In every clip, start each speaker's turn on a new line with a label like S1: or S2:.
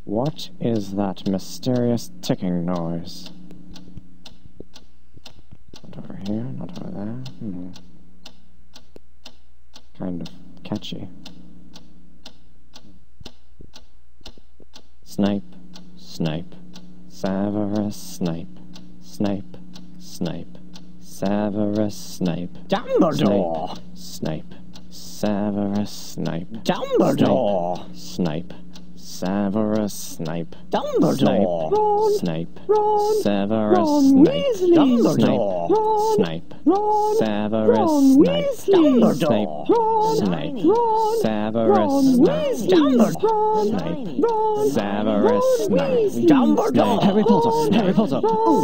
S1: What is that mysterious ticking noise? Not over here, not over there. Kind of catchy. Snape, Snape, Severus Snape, Snape, Snape, Severus Snape.
S2: Dumbledore!
S1: Snape, Severus Snape.
S2: Dumbledore!
S1: Snape, Severus Snape.
S2: Dumbledore!
S1: Snape,
S2: Ron!
S1: Severus
S2: Ron
S1: Snape.
S2: Weasley! Dumbledore! Ron!
S1: Snape,
S2: Ron!
S1: Severus
S2: Ron
S1: Snape.
S2: Weasley! Dumbledore! Ron!
S1: Snape,
S2: Ron!
S1: Severus
S2: Ron
S1: Snape.
S2: Weasley! Dumbledore!
S1: Snape,
S2: Ron!
S1: Severus Snape.
S2: Dumbledore!
S1: Harry Potter, Harry Potter,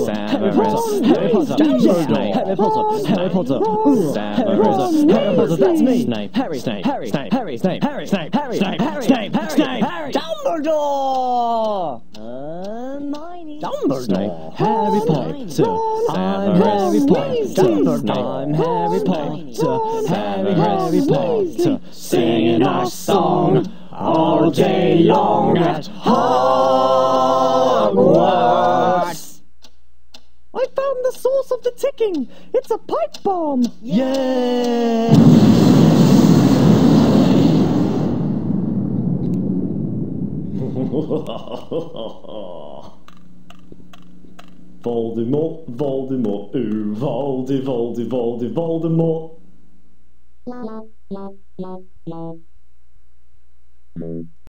S1: Severus, Harry Potter,
S2: Dumbledore!
S1: Harry Potter, Harry Potter, Severus, Harry Potter, that's me. Snape, Harry, Snape, Harry, Snape, Harry, Snape, Harry, Snape, Harry, Snape, Harry, Snape, Harry, Harry,
S2: Dumbledore! Hermione. Dumbledore.
S1: Harry Potter, I'm Harry Potter, I'm Harry Potter, Harry Potter, singing our song all day long at Hogwarts.
S2: I found the source of the ticking. It's a pipe bomb.
S1: Yeah!
S3: Voldemort, Voldemort, ooh, Voldemort.